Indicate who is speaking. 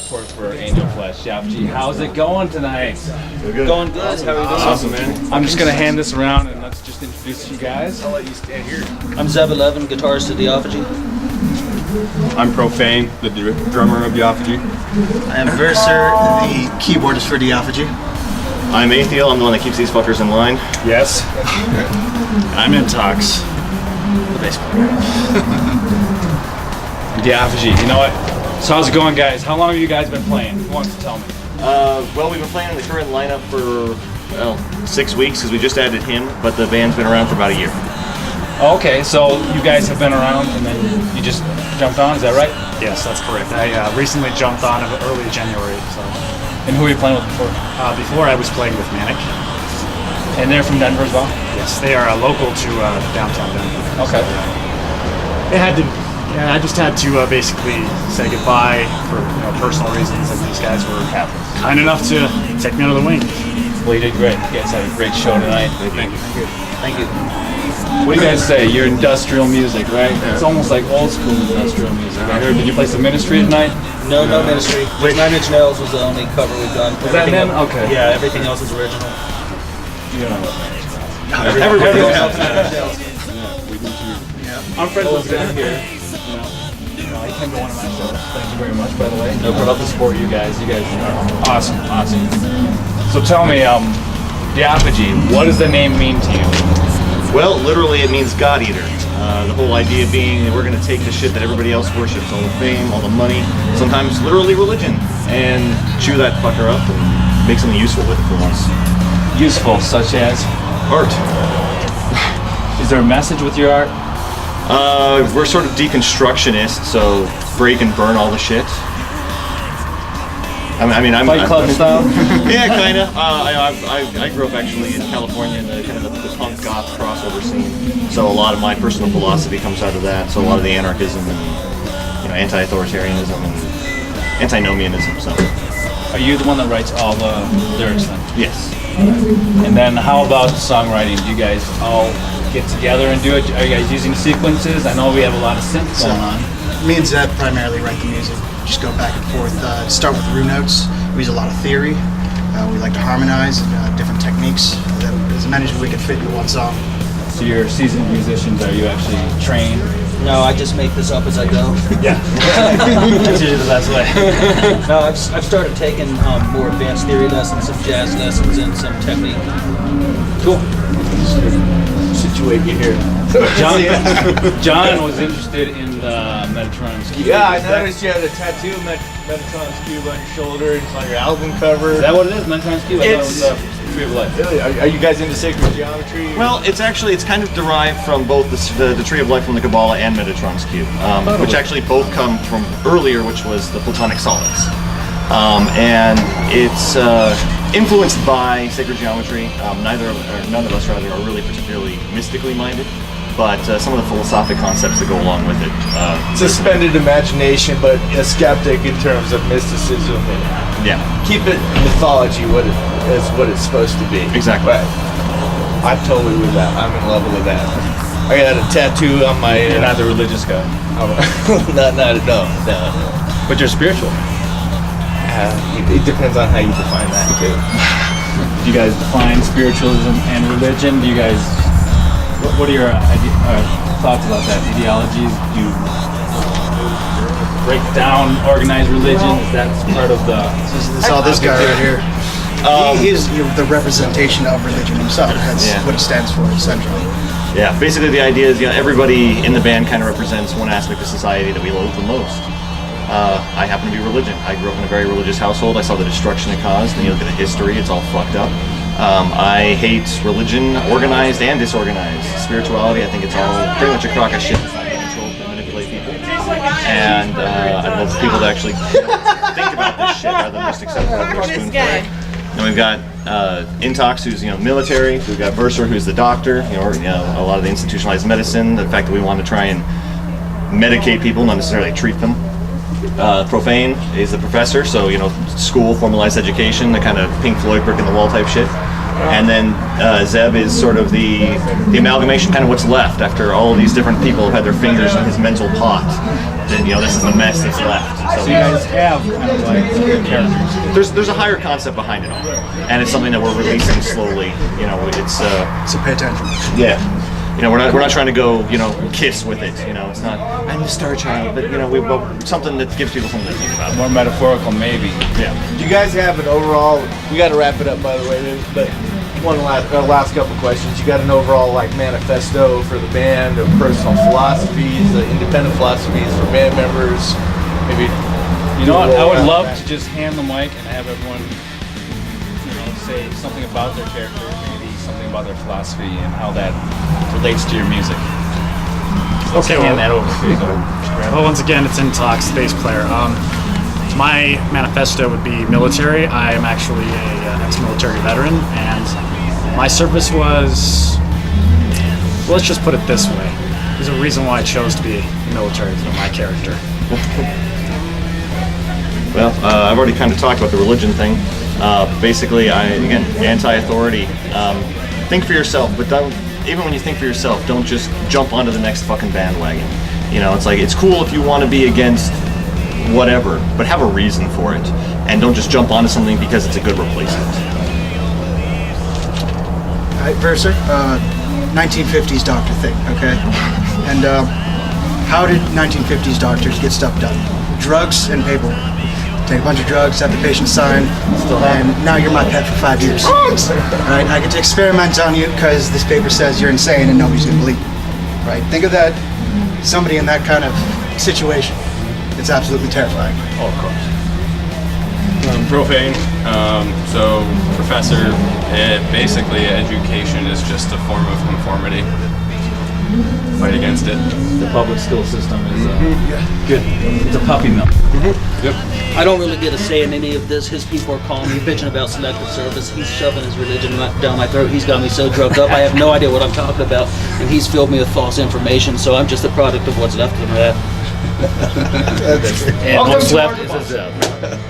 Speaker 1: support for Angel Flesh. Deophagy, how's it going tonight?
Speaker 2: Good.
Speaker 3: Going good. How are you doing?
Speaker 2: Awesome, man.
Speaker 1: I'm just gonna hand this around and let's just introduce you guys.
Speaker 2: I'll let you stand here.
Speaker 3: I'm Zeb11, guitarist to Deophagy.
Speaker 2: I'm Profane, the drummer of Deophagy.
Speaker 4: I am Verser, the keyboardist for Deophagy.
Speaker 5: I'm Athiel, I'm the one that keeps these fuckers in line.
Speaker 2: Yes.
Speaker 4: I'm Intox, the bass player.
Speaker 1: Deophagy, you know what? So how's it going, guys? How long have you guys been playing? Who wants to tell me?
Speaker 5: Well, we've been playing in the current lineup for, 6 weeks because we just added him, but the band's been around for about a year.
Speaker 1: Okay, so you guys have been around and then you just jumped on, is that right?
Speaker 4: Yes, that's correct. I recently jumped on early January. So.
Speaker 1: And who were you playing with before?
Speaker 4: Before I was playing with Manic.
Speaker 1: And they're from Denver as well?
Speaker 4: Yes, they are local to downtown Denver.
Speaker 1: Okay.
Speaker 4: I just had to basically say goodbye for personal reasons, and these guys were kind enough to take me under the wing.
Speaker 1: Well, you did great. You guys had a great show tonight.
Speaker 4: Thank you.
Speaker 3: Thank you.
Speaker 1: What do you guys say? You're industrial music, right? Yeah. It's almost like old school industrial music. I heard. Did you play some Ministry tonight?
Speaker 3: No Ministry. Nine Inch Nails was the only cover we've done.
Speaker 1: Was that them? Okay.
Speaker 3: Yeah, everything else is original.
Speaker 1: You don't know what Nine Inch Nails.
Speaker 3: Everybody else is original.
Speaker 1: I'm friends with Zen here. You know, he came to one of my shows. Thank you very much, by the way.
Speaker 3: No problem.
Speaker 1: Love to support you guys. You guys are awesome. So tell me, Deophagy, what does the name mean to you?
Speaker 5: Well, literally it means God Eater. The whole idea being that we're going to take the shit that everybody else worships, all the fame, all the money, sometimes literally religion, and chew that fucker up and make something useful with it for once.
Speaker 1: Useful, such as?
Speaker 5: Art.
Speaker 1: Is there a message with your art?
Speaker 5: We're sort of deconstructionists, so break and burn all the shit. I'm
Speaker 1: Fight Club style?
Speaker 5: Yeah, kind of. I grew up actually in California in the kind of the punk goth crossover scene. So a lot of my personal philosophy comes out of that. So a lot of the anarchism and anti-authoritarianism and antinomianism. So.
Speaker 1: Are you the one that writes all the lyrics then?
Speaker 5: Yes.
Speaker 1: And then how about songwriting? Do you guys all get together and do it? Are you guys using sequences? I know we have a lot of synths going on.
Speaker 6: Me and Zeb primarily write the music. Just go back and forth. Start with root notes. We use a lot of theory. We like to harmonize different techniques. As many as we can fit in one song.
Speaker 1: So you're seasoned musicians. Are you actually trained?
Speaker 3: No, I just make this up as I go.
Speaker 1: Yeah. That's usually the best way.
Speaker 3: No, I've started taking more advanced theory lessons, some jazz lessons, and some technique.
Speaker 1: Cool. Situate you here. John was interested in the Metatron's Cube.
Speaker 2: Yeah, I noticed you had a tattoo of Metatron's Cube on your shoulder. It's on your album cover.
Speaker 1: Is that what it is, Metatron's Cube? I thought it was the Tree of Life.
Speaker 2: Really? Are you guys into sacred geometry?
Speaker 5: Well, it's kind of derived from both the Tree of Life from the Kabbalah and Metatron's Cube, which actually both come from earlier, which was the Platonic solids. And it's influenced by sacred geometry. None of us rather are really particularly mystically minded, but some of the philosophic concepts that go along with it.
Speaker 2: Suspended imagination, but a skeptic in terms of mysticism. And
Speaker 5: Yeah.
Speaker 2: keep it mythology what it's supposed to be.
Speaker 5: Exactly.
Speaker 2: But I'm totally with that. I'm in love with that. I got a tattoo on my.
Speaker 1: You're not the religious guy.
Speaker 2: not at all. No.
Speaker 1: But you're spiritual.
Speaker 2: It depends on how you define that too.
Speaker 1: Do you guys define spiritualism and religion? Do you guys? What are your thoughts about that? Ideologies? Do you break down organized religion? Is that part of the?
Speaker 6: This guy right here. He is the representation of religion himself. That's what it stands for, essentially.
Speaker 5: Yeah. Basically, the idea is everybody in the band kind of represents one aspect of society that we loathe the most. I happen to be religion. I grew up in a very religious household. I saw the destruction it caused, and you look at the history, it's all fucked up. I hate religion, organized and disorganized. Spirituality, I think it's all pretty much a crock of shit designed to control and manipulate people. And I love people that actually think about this shit rather than just accept what they're spoon fed. And we've got Intox, who's military. We've got Verser, who's the doctor. A lot of the institutionalized medicine. The fact that we want to try and medicate people, not necessarily treat them. Profane is the professor, so school, formalized education, the kind of Pink Floyd brick in the wall type shit. And then Zeb is sort of the amalgamation, kind of what's left after all of these different people have had their fingers in his mental pot. and this is the mess that's left.
Speaker 1: So you guys have kind of like characters.
Speaker 5: There's a higher concept behind it all, and it's something that we're releasing slowly. It's
Speaker 6: So pay attention.
Speaker 5: yeah. We're not trying to go, kiss with it. It's not, I'm the star child, but something that gives people something to think about.
Speaker 1: More metaphorical, maybe.
Speaker 5: Yeah.
Speaker 2: Do you guys have an overall? We got to wrap it up, by the way. But one last couple questions. You got an overall manifesto for the band, of personal philosophies, independent philosophies for band members. Maybe.
Speaker 1: You know what? I would love to just hand the mic and have everyone, say something about their character, maybe something about their philosophy and how that relates to your music.
Speaker 4: Okay,
Speaker 1: Hand that over.
Speaker 4: Well, once again, it's in talks, bass player. My manifesto would be military. I am actually a ex-military veteran, and my service was, let's just put it this way. There's a reason why I chose to be military for my character.
Speaker 5: Well, I've already kind of talked about the religion thing. Basically, again, anti-authority. Think for yourself, but even when you think for yourself, don't just jump onto the next fucking bandwagon. It's cool if you want to be against whatever, but have a reason for it, and don't just jump onto something because it's a good replacement.
Speaker 6: All right, Verser, 1950s doctor thing, okay? And how did 1950s doctors get stuff done? Drugs and paperwork. Take a bunch of drugs, have the patient sign, and now you're my pet for 5 years. Right? I get to experiment on you because this paper says you're insane and nobody's gonna believe you. Right? Think of that, somebody in that kind of situation. It's absolutely terrifying.
Speaker 5: Oh, of course.
Speaker 7: Profane. So, professor, basically education is just a form of conformity. Fight against it.
Speaker 1: The public school system is good. It's a puppy mill.
Speaker 7: Yep.
Speaker 3: I don't really get a say in any of this. His people are calling me, bitching about selective service. He's shoving his religion down my throat. He's got me so drugged up. I have no idea what I'm talking about, and he's filled me with false information. So I'm just the product of what's left of that.
Speaker 1: And what's left is a Zev.